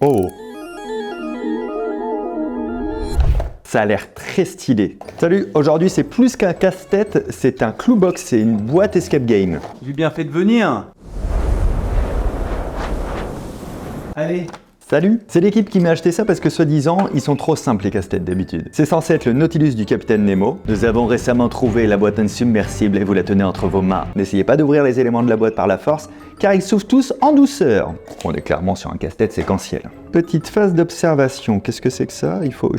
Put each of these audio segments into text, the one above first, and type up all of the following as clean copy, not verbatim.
Oh! Ça a l'air très stylé. Salut, aujourd'hui c'est plus qu'un casse-tête, c'est un Cluebox, c'est une boîte escape game. J'ai bien fait de venir. Allez. Salut, c'est l'équipe qui m'a acheté ça parce que soi-disant, ils sont trop simples les casse-têtes d'habitude. C'est censé être le Nautilus du Capitaine Nemo. Nous avons récemment trouvé la boîte insubmersible et vous la tenez entre vos mains. N'essayez pas d'ouvrir les éléments de la boîte par la force, car ils s'ouvrent tous en douceur. On est clairement sur un casse-tête séquentiel. Petite phase d'observation, qu'est-ce que c'est que ça? Il faut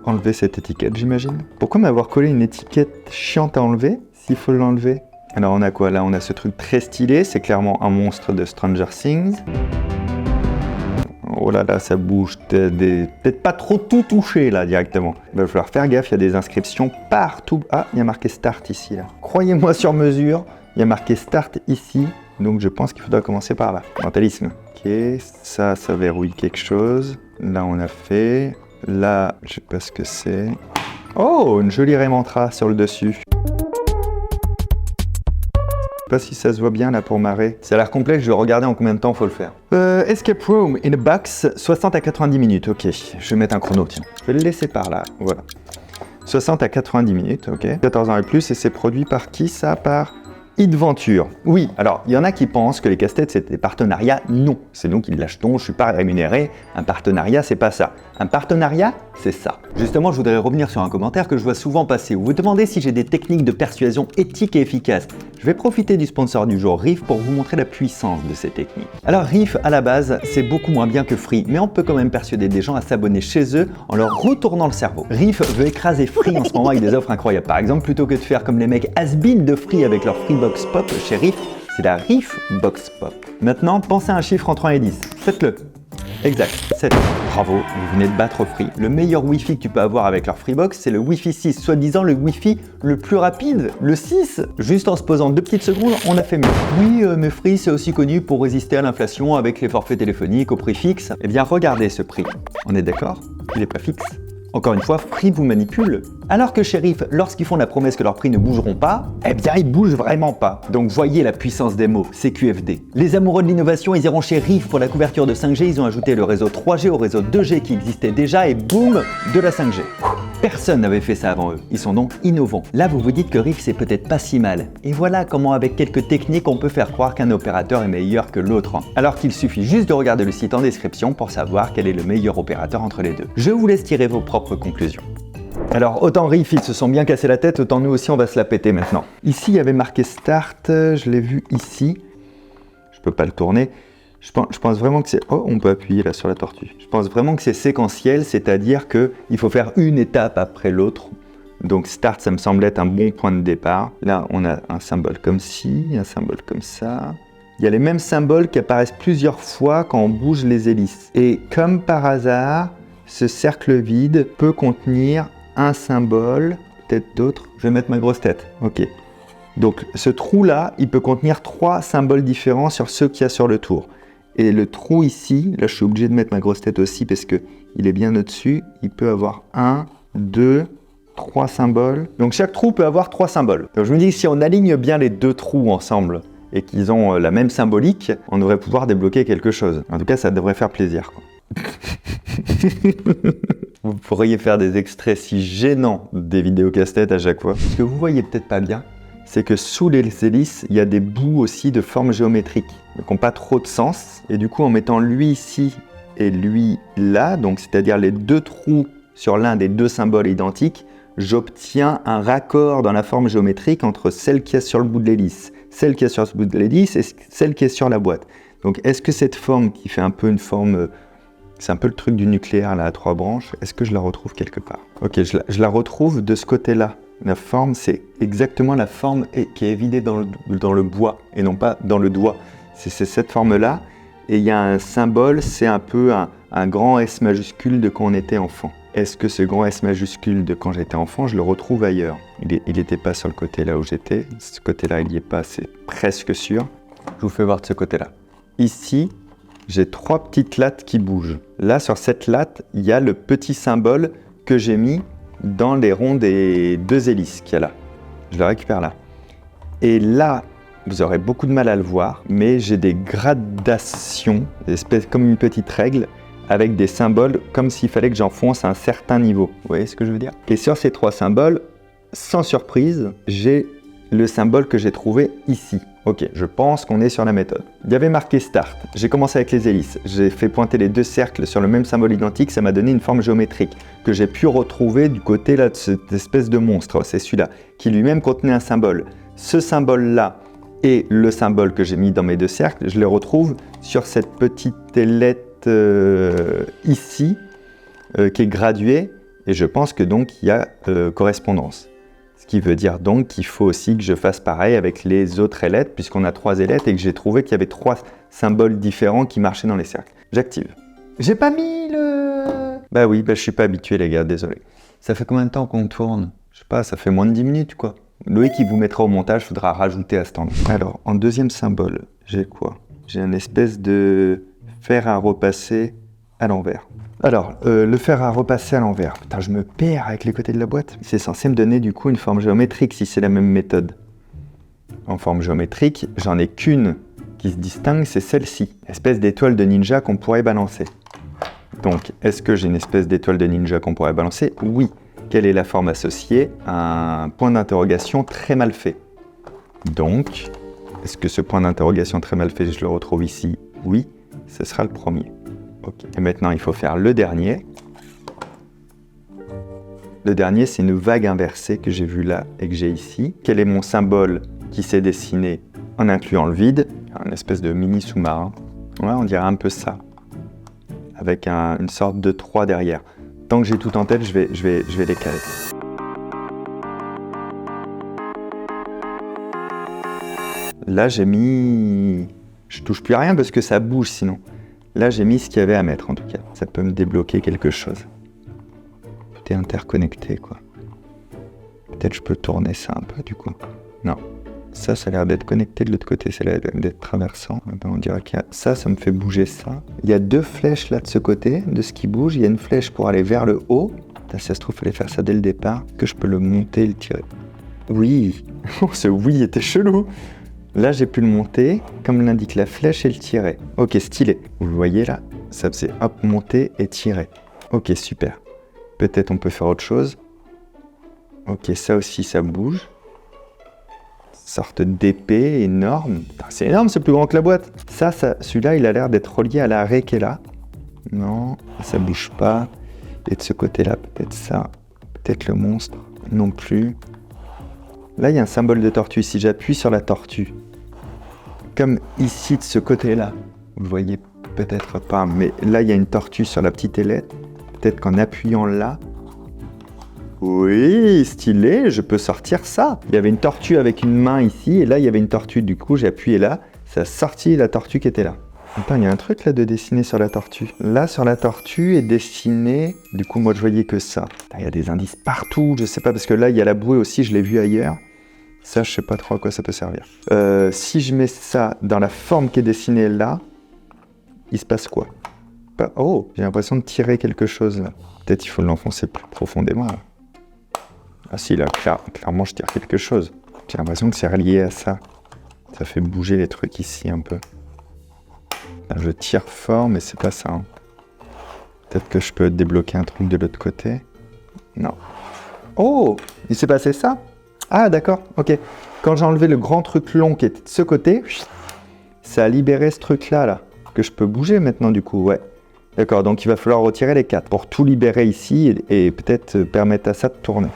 enlever cette étiquette, j'imagine. Pourquoi m'avoir collé une étiquette chiante à enlever, s'il faut l'enlever? Alors on a quoi là? On a ce truc très stylé, c'est clairement un monstre de Stranger Things. Oh là là, ça bouge, peut-être pas trop tout touché là directement. Il va falloir faire gaffe, il y a des inscriptions partout. Ah, il y a marqué Start ici là. Croyez-moi sur mesure, il y a marqué Start ici, donc je pense qu'il faudra commencer par là. Mentalisme. Ok, ça verrouille quelque chose. Là on a fait. Là, je sais pas ce que c'est. Oh, une jolie Raymantra sur le dessus. Je sais pas si ça se voit bien là pour marrer. Ça a l'air complexe, je vais regarder en combien de temps faut le faire. Escape Room in a Box, 60 à 90 minutes, ok. Je vais mettre un chrono, tiens. Je vais le laisser par là, voilà. 60 à 90 minutes, ok. 14 ans et plus, et c'est produit par qui ça? Par Idventure. Oui, alors, il y en a qui pensent que les casse-têtes c'est des partenariats. Non, c'est nous qui l'achetons, je suis pas rémunéré. Un partenariat, c'est pas ça. Un partenariat, c'est ça. Justement, je voudrais revenir sur un commentaire que je vois souvent passer où vous demandez si j'ai des techniques de persuasion éthiques et efficaces. Je vais profiter du sponsor du jour, Riff, pour vous montrer la puissance de ces techniques. Alors Riff, à la base, c'est beaucoup moins bien que Free, mais on peut quand même persuader des gens à s'abonner chez eux en leur retournant le cerveau. Riff veut écraser Free en ce moment avec des offres incroyables. Par exemple, plutôt que de faire comme les mecs has-been de Free avec leur Freebox Pop chez Riff, c'est la Riff Box Pop. Maintenant, pensez à un chiffre entre 1 et 10. Faites-le. Exact, 7. Bravo, vous venez de battre Free. Le meilleur Wi-Fi que tu peux avoir avec leur Freebox, c'est le Wi-Fi 6, soi-disant le Wi-Fi le plus rapide, le 6. Juste en se posant 2 petites secondes, on a fait mieux. Oui, mais Free, c'est aussi connu pour résister à l'inflation avec les forfaits téléphoniques au prix fixe. Eh bien, regardez ce prix. On est d'accord? Il n'est pas fixe. Encore une fois, Free vous manipule. Alors que chez Riff, lorsqu'ils font la promesse que leurs prix ne bougeront pas, eh bien ils bougent vraiment pas. Donc voyez la puissance des mots, CQFD. Les amoureux de l'innovation, ils iront chez Riff pour la couverture de 5G, ils ont ajouté le réseau 3G au réseau 2G qui existait déjà et boum, de la 5G. Personne n'avait fait ça avant eux, ils sont donc innovants. Là vous vous dites que Riff c'est peut-être pas si mal. Et voilà comment avec quelques techniques on peut faire croire qu'un opérateur est meilleur que l'autre. Alors qu'il suffit juste de regarder le site en description pour savoir quel est le meilleur opérateur entre les deux. Je vous laisse tirer vos propres conclusions. Alors autant Riff ils se sont bien cassé la tête, autant nous aussi on va se la péter maintenant. Ici il y avait marqué Start, je l'ai vu ici. Je peux pas le tourner. Je pense vraiment que c'est... Oh, on peut appuyer là sur la tortue. Je pense vraiment que c'est séquentiel, c'est-à-dire qu'il faut faire une étape après l'autre. Donc Start, ça me semble être un bon point de départ. Là, on a un symbole comme ci, un symbole comme ça. Il y a les mêmes symboles qui apparaissent plusieurs fois quand on bouge les hélices. Et comme par hasard, ce cercle vide peut contenir un symbole, peut-être d'autres. Je vais mettre ma grosse tête. Ok. Donc ce trou-là, il peut contenir 3 symboles différents sur ceux qu'il y a sur le tour. Et le trou ici, là je suis obligé de mettre ma grosse tête aussi parce qu'il est bien au-dessus, il peut avoir 1, 2, 3 symboles. Donc chaque trou peut avoir 3 symboles. Donc je me dis que si on aligne bien les 2 trous ensemble et qu'ils ont la même symbolique, on devrait pouvoir débloquer quelque chose. En tout cas, ça devrait faire plaisir, quoi. Vous pourriez faire des extraits si gênants des vidéos casse-tête à chaque fois. Ce que vous voyez peut-être pas bien, c'est que sous les hélices, il y a des bouts aussi de formes géométriques, mais qui n'ont pas trop de sens. Et du coup, en mettant lui ici et lui là, donc c'est-à-dire les 2 trous sur l'un des 2 symboles identiques, j'obtiens un raccord dans la forme géométrique entre celle qui est sur le bout de l'hélice, celle qui est sur ce bout de l'hélice et celle qui est sur la boîte. Donc est-ce que cette forme qui fait un peu une forme... C'est un peu le truc du nucléaire là à 3 branches, est-ce que je la retrouve quelque part? Ok, je la retrouve de ce côté-là. La forme, c'est exactement la forme qui est évidée dans le bois et non pas dans le doigt. C'est cette forme-là. Et il y a un symbole, c'est un peu un grand S majuscule de quand on était enfant. Est-ce que ce grand S majuscule de quand j'étais enfant, je le retrouve ailleurs? Il n'était pas sur le côté là où j'étais. Ce côté-là, il n'y est pas, c'est presque sûr. Je vous fais voir de ce côté-là. Ici, j'ai 3 petites lattes qui bougent. Là, sur cette latte, il y a le petit symbole que j'ai mis dans les ronds des 2 hélices qu'il y a là. Je le récupère là. Et là, vous aurez beaucoup de mal à le voir, mais j'ai des gradations, des espèces comme une petite règle, avec des symboles comme s'il fallait que j'enfonce à un certain niveau. Vous voyez ce que je veux dire? Et sur ces 3 symboles, sans surprise, j'ai le symbole que j'ai trouvé ici. Ok, je pense qu'on est sur la méthode. Il y avait marqué Start. J'ai commencé avec les hélices. J'ai fait pointer les 2 cercles sur le même symbole identique. Ça m'a donné une forme géométrique que j'ai pu retrouver du côté là de cette espèce de monstre. C'est celui-là, qui lui-même contenait un symbole. Ce symbole-là et le symbole que j'ai mis dans mes 2 cercles, je les retrouve sur cette petite ailette ici, qui est graduée. Et je pense que donc il y a correspondance. Ce qui veut dire donc qu'il faut aussi que je fasse pareil avec les autres ailettes, puisqu'on a 3 ailettes et que j'ai trouvé qu'il y avait 3 symboles différents qui marchaient dans les cercles. J'active. J'ai pas mis le... Bah oui, je suis pas habitué les gars, désolé. Ça fait combien de temps qu'on tourne? Je sais pas, ça fait moins de 10 minutes quoi. Loïc qui vous mettra au montage, faudra rajouter à ce temps-là. Alors, en deuxième symbole, j'ai quoi? J'ai une espèce de fer à repasser à l'envers. Alors, le fer à repasser à l'envers. Putain, je me perds avec les côtés de la boîte. C'est censé me donner du coup une forme géométrique si c'est la même méthode. En forme géométrique, j'en ai qu'une qui se distingue, c'est celle-ci. Espèce d'étoile de ninja qu'on pourrait balancer. Donc, est-ce que j'ai une espèce d'étoile de ninja qu'on pourrait balancer? Oui. Quelle est la forme associée? Un point d'interrogation très mal fait. Donc, est-ce que ce point d'interrogation très mal fait, je le retrouve ici? Oui, ce sera le premier. Ok. Et maintenant, il faut faire le dernier. Le dernier, c'est une vague inversée que j'ai vue là et que j'ai ici. Quel est mon symbole qui s'est dessiné en incluant le vide? Une espèce de mini sous-marin. Ouais, on dirait un peu ça. Avec une sorte de 3 derrière. Tant que j'ai tout en tête, je vais les caler. Là, j'ai mis... Je touche plus à rien parce que ça bouge sinon. Là, j'ai mis ce qu'il y avait à mettre en tout cas. Ça peut me débloquer quelque chose. Tout est interconnecté, quoi. Peut-être je peux tourner ça un peu, du coup. Non. Ça a l'air d'être connecté de l'autre côté. Ça a l'air d'être traversant. On dirait qu'il y a... Ça me fait bouger ça. Il y a 2 flèches là de ce côté, de ce qui bouge. Il y a une flèche pour aller vers le haut. Là, ça se trouve, il fallait faire ça dès le départ. Que je peux le monter et le tirer. Oui. Ce oui était chelou. Là, j'ai pu le monter, comme l'indique la flèche, et le tirer. Ok, stylé. Vous voyez là, ça faisait hop, monter et tirer. Ok, super. Peut-être on peut faire autre chose. Ok, ça aussi, ça bouge. Sorte d'épée énorme. Putain, c'est énorme, c'est plus grand que la boîte. Ça celui-là, il a l'air d'être relié à l'arrêt qui est là. Non, ça bouge pas. Et de ce côté-là, peut-être ça. Peut-être le monstre. Non plus. Là, il y a un symbole de tortue. Si j'appuie sur la tortue, comme ici de ce côté-là, vous le voyez peut-être pas, mais là, il y a une tortue sur la petite ailette. Peut-être qu'en appuyant là, oui, stylé, je peux sortir ça. Il y avait une tortue avec une main ici, et là, il y avait une tortue. Du coup, j'ai appuyé là, ça a sorti la tortue qui était là. Attends, il y a un truc là de dessiner sur la tortue. Là, sur la tortue est dessiné. Du coup, moi, je voyais que ça. Il y a des indices partout, je sais pas, parce que là, il y a la bouée aussi, je l'ai vu ailleurs. Ça, je sais pas trop à quoi ça peut servir. Si je mets ça dans la forme qui est dessinée là, il se passe quoi? Oh, j'ai l'impression de tirer quelque chose là. Peut-être il faut l'enfoncer plus profondément là. Ah si, là, clairement, je tire quelque chose. J'ai l'impression que c'est relié à ça. Ça fait bouger les trucs ici un peu. Là, je tire fort, mais c'est pas ça. Hein. Peut-être que je peux débloquer un truc de l'autre côté. Non. Oh, il s'est passé ça? Ah, d'accord, ok. Quand j'ai enlevé le grand truc long qui était de ce côté, ça a libéré ce truc-là, là, que je peux bouger maintenant, du coup, ouais. D'accord, donc il va falloir retirer les 4 pour tout libérer ici et peut-être permettre à ça de tourner.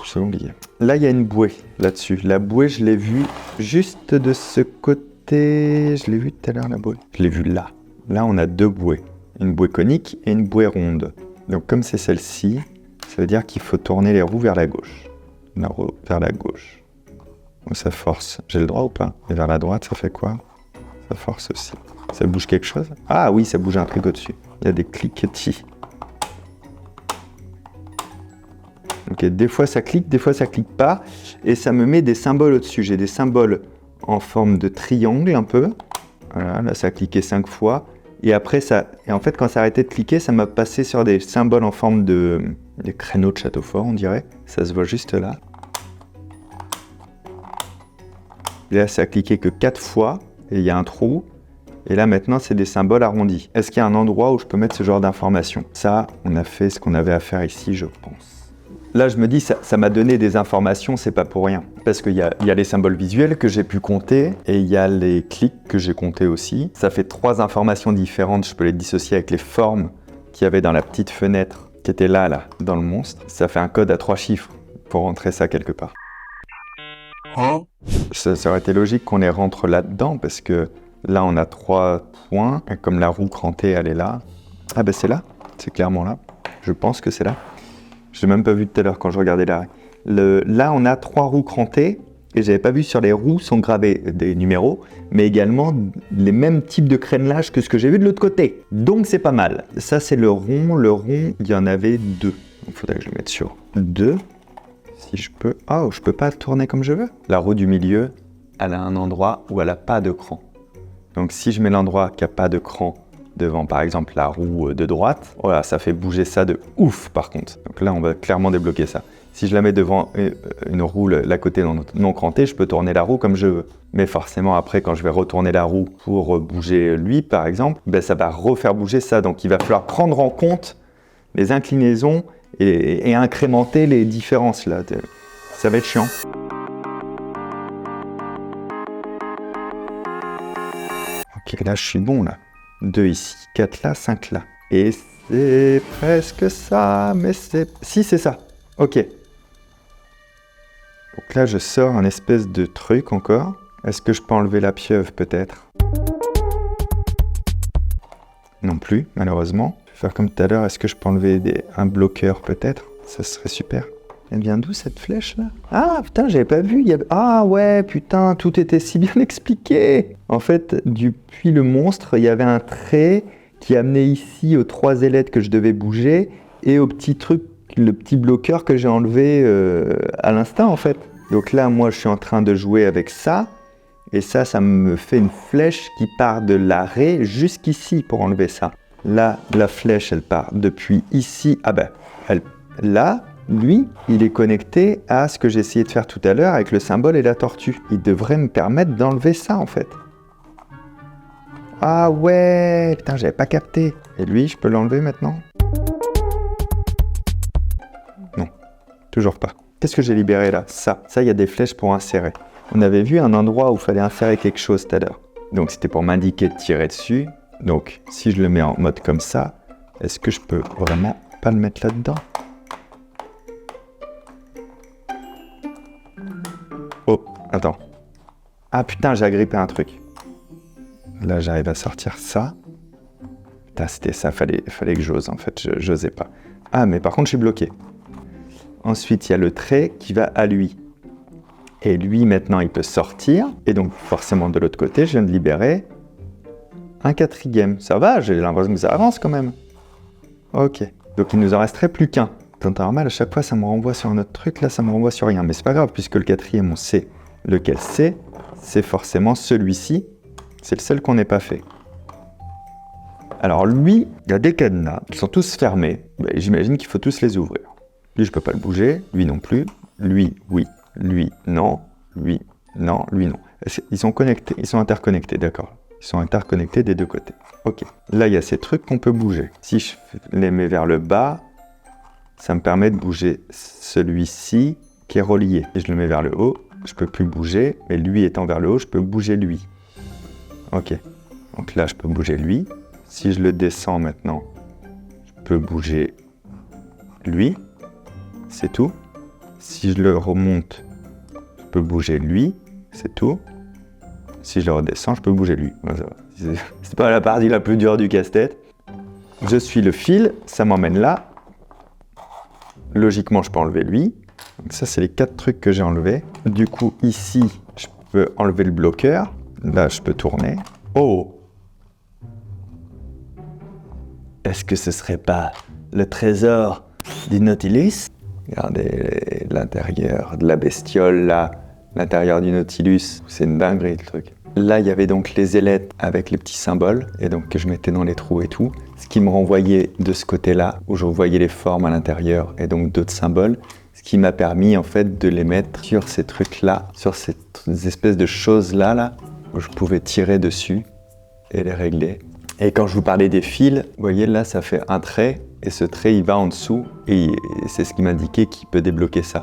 J'ai oublié. Là, il y a une bouée là-dessus. La bouée, je l'ai vue juste de ce côté. Je l'ai vue tout à l'heure, la bouée. Je l'ai vue là. Là, on a 2 bouées. Une bouée conique et une bouée ronde. Donc, comme c'est celle-ci, ça veut dire qu'il faut tourner les roues vers la gauche. La roue vers la gauche. Oh, ça force. J'ai le droit ou pas? Et vers la droite, ça fait quoi? Ça force aussi. Ça bouge quelque chose? Ah oui, ça bouge un truc au-dessus. Il y a des cliquetis. Ok, des fois ça clique, des fois ça clique pas. Et ça me met des symboles au-dessus. J'ai des symboles en forme de triangle un peu. Voilà, là ça a cliqué 5 fois. Et après, et en fait, quand ça arrêtait de cliquer, ça m'a passé sur des symboles en forme de créneaux de château fort, on dirait. Ça se voit juste là. Et là, ça a cliqué que 4 fois. Et il y a un trou. Et là, maintenant, c'est des symboles arrondis. Est-ce qu'il y a un endroit où je peux mettre ce genre d'informations? Ça, on a fait ce qu'on avait à faire ici, je pense. Là, je me dis, ça m'a donné des informations, c'est pas pour rien. Parce qu'il y a les symboles visuels que j'ai pu compter, et il y a les clics que j'ai comptés aussi. Ça fait 3 informations différentes, je peux les dissocier avec les formes qu'il y avait dans la petite fenêtre qui était là, dans le monstre. Ça fait un code à 3 chiffres pour rentrer ça quelque part. Ça aurait été logique qu'on les rentre là-dedans, parce que là, on a 3 points, et comme la roue crantée, elle est là. Ah ben c'est là, c'est clairement là. Je pense que c'est là. Je l'ai même pas vu tout à l'heure quand je regardais l'arrêt. Là, on a 3 roues crantées, et j'avais pas vu sur les roues sont gravés des numéros, mais également les mêmes types de crénelage que ce que j'ai vu de l'autre côté. Donc c'est pas mal. Ça, c'est le rond. Le rond, il y en avait 2. Il faudrait que je le mette sur 2. Si je peux... Oh, je peux pas tourner comme je veux. La roue du milieu, elle a un endroit où elle a pas de cran. Donc si je mets l'endroit qui a pas de cran devant, par exemple, la roue de droite, voilà, ça fait bouger ça de ouf, par contre. Donc là, on va clairement débloquer ça. Si je la mets devant une roue, la côté non crantée, je peux tourner la roue comme je veux. Mais forcément, après, quand je vais retourner la roue pour bouger lui, par exemple, ben, ça va refaire bouger ça. Donc il va falloir prendre en compte les inclinaisons et incrémenter les différences là. Ça va être chiant. Ok, là je suis bon là. 2 ici, 4 là, 5 là. Et c'est presque ça, mais c'est... Si, c'est ça. Ok. Donc là je sors un espèce de truc encore. Est-ce que je peux enlever la pieuvre peut-être? Non plus, malheureusement. Je vais faire comme tout à l'heure, est-ce que je peux enlever un bloqueur peut-être? Ça serait super. Elle vient d'où cette flèche là? Ah putain, j'avais pas vu. Ah ouais, putain, tout était si bien expliqué. En fait, depuis le monstre, il y avait un trait qui amenait ici aux 3 ailettes que je devais bouger et au petit truc, le petit bloqueur que j'ai enlevé à l'instant en fait. Donc là, moi, je suis en train de jouer avec ça. Et ça me fait une flèche qui part de l'arrêt jusqu'ici pour enlever ça. Là, la flèche, elle part depuis ici. Ah ben, là, lui, il est connecté à ce que j'ai essayé de faire tout à l'heure avec le symbole et la tortue. Il devrait me permettre d'enlever ça, en fait. Ah ouais, putain, j'avais pas capté. Et lui, je peux l'enlever maintenant? Non, toujours pas. Qu'est-ce que j'ai libéré là? Ça, il y a des flèches pour insérer. On avait vu un endroit où il fallait insérer quelque chose tout à l'heure. Donc c'était pour m'indiquer de tirer dessus. Donc si je le mets en mode comme ça, est-ce que je peux vraiment pas le mettre là-dedans? Oh, attends. Ah putain, j'ai agrippé un truc. Là j'arrive à sortir ça. Putain, c'était ça, fallait que j'ose en fait, j'osais pas. Ah mais par contre je suis bloqué. Ensuite il y a le trait qui va à lui. Et lui, maintenant, il peut sortir. Et donc, forcément, de l'autre côté, je viens de libérer un 4e. Ça va, j'ai l'impression que ça avance quand même. Ok. Donc, il nous en resterait plus qu'un. Tant normal, à chaque fois, ça me renvoie sur un autre truc. Là, ça me renvoie sur rien. Mais c'est pas grave, puisque le 4e, on sait lequel c'est forcément celui-ci. C'est le seul qu'on n'ait pas fait. Alors, lui, il y a des cadenas. Ils sont tous fermés. J'imagine qu'il faut tous les ouvrir. Lui, je peux pas le bouger. Lui non plus. Lui, oui. Lui, non. Lui, non. Lui, non. Ils sont connectés, ils sont interconnectés, d'accord. Ils sont interconnectés des 2 côtés. Ok. Là, il y a ces trucs qu'on peut bouger. Si je les mets vers le bas, ça me permet de bouger celui-ci qui est relié. Si je le mets vers le haut, je peux plus bouger. Mais lui étant vers le haut, je peux bouger lui. Ok. Donc là, je peux bouger lui. Si je le descends maintenant, je peux bouger lui. C'est tout. Si je le remonte, je peux bouger lui, c'est tout. Si je le redescends, je peux bouger lui. C'est pas la partie la plus dure du casse-tête. Je suis le fil, ça m'emmène là. Logiquement, je peux enlever lui. Donc ça, c'est les 4 trucs que j'ai enlevés. Du coup, ici, je peux enlever le bloqueur. Là, je peux tourner. Oh! Est-ce que ce serait pas le trésor du Nautilus? Regardez l'intérieur de la bestiole, là, l'intérieur du Nautilus, c'est une dinguerie le truc. Là, il y avait donc les ailettes avec les petits symboles, et donc que je mettais dans les trous et tout, ce qui me renvoyait de ce côté-là, où je voyais les formes à l'intérieur, et donc d'autres symboles, ce qui m'a permis en fait de les mettre sur ces trucs-là, sur ces espèces de choses-là, où je pouvais tirer dessus, elle est réglée. Et quand je vous parlais des fils, vous voyez là, ça fait un trait, et ce trait, il va en dessous, et c'est ce qui m'indiquait qu'il peut débloquer ça.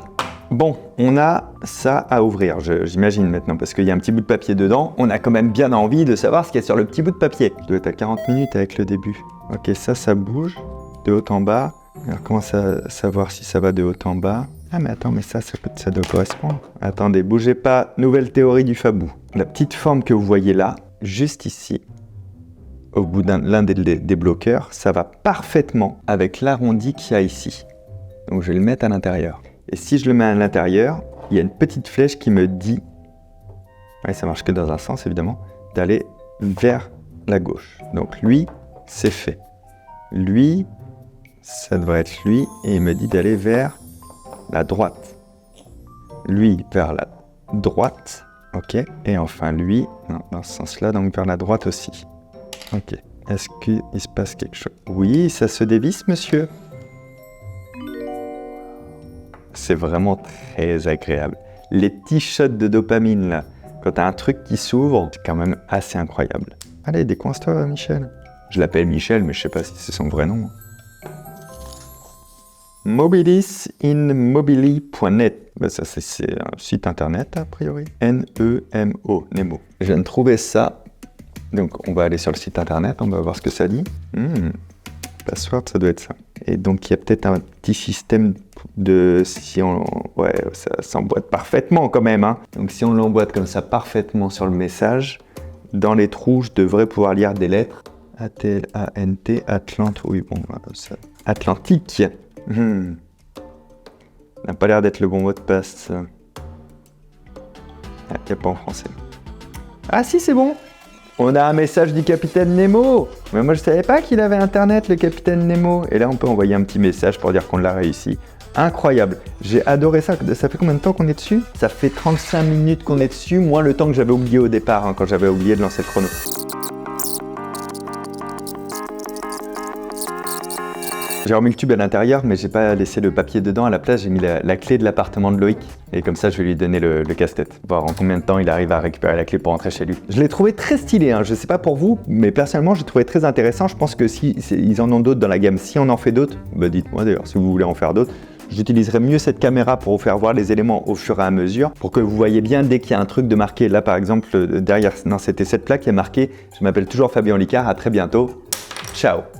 Bon, on a ça à ouvrir, j'imagine maintenant, parce qu'il y a un petit bout de papier dedans. On a quand même bien envie de savoir ce qu'il y a sur le petit bout de papier. Je dois être à 40 minutes avec le début. Ok, ça bouge, de haut en bas. Alors, comment savoir si ça va de haut en bas? Ah mais attends, mais ça doit correspondre. Attendez, bougez pas, nouvelle théorie du Fabou. La petite forme que vous voyez là, juste ici, au bout l'un des bloqueurs, ça va parfaitement avec l'arrondi qu'il y a ici. Donc je vais le mettre à l'intérieur. Et si je le mets à l'intérieur, il y a une petite flèche qui me dit, ouais, ça marche que dans un sens évidemment, d'aller vers la gauche. Donc lui, c'est fait. Lui, ça devrait être lui, et il me dit d'aller vers la droite. Lui, vers la droite, ok. Et enfin lui, non, dans ce sens-là, donc vers la droite aussi. Ok. Est-ce qu'il se passe quelque chose? Oui, ça se dévisse, monsieur. C'est vraiment très agréable. Les petits shots de dopamine, là, quand t'as un truc qui s'ouvre, c'est quand même assez incroyable. Allez, décoince-toi, Michel. Je l'appelle Michel, mais je sais pas si c'est son vrai nom. Mobilisinmobili.net. Ben ça, c'est un site internet, a priori. N-E-M-O, Nemo. Je viens de trouver ça. Donc, on va aller sur le site internet, on va voir ce que ça dit. Password, ça doit être ça. Et donc, il y a peut-être un petit système de... Ouais, ça s'emboîte parfaitement quand même. Hein. Donc, si on l'emboîte comme ça parfaitement sur le message, dans les trous, je devrais pouvoir lire des lettres. A-T-L-A-N-T, Atlante, oui, bon, ça... Atlantique. Ça n'a pas l'air d'être le bon mot de passe. Il n'y a pas en français. Ah si, c'est bon. On a un message du capitaine Nemo. Mais moi, je savais pas qu'il avait Internet, le capitaine Nemo. Et là, on peut envoyer un petit message pour dire qu'on l'a réussi. Incroyable. J'ai adoré ça. Ça fait combien de temps qu'on est dessus? Ça fait 35 minutes qu'on est dessus, moins le temps que j'avais oublié au départ, hein, quand j'avais oublié de lancer le chrono. J'ai remis le tube à l'intérieur, mais j'ai pas laissé le papier dedans. À la place, j'ai mis la clé de l'appartement de Loïc. Et comme ça, je vais lui donner le casse-tête. Voir en combien de temps il arrive à récupérer la clé pour rentrer chez lui. Je l'ai trouvé très stylé, hein. Je sais pas pour vous, mais personnellement, j'ai trouvé très intéressant. Je pense que si ils en ont d'autres dans la gamme, si on en fait d'autres, bah dites-moi d'ailleurs si vous voulez en faire d'autres. J'utiliserai mieux cette caméra pour vous faire voir les éléments au fur et à mesure, pour que vous voyez bien dès qu'il y a un truc de marqué. Là, par exemple, derrière, non, c'était cette plaque qui est marquée. Je m'appelle toujours Fabien Licard. À très bientôt. Ciao.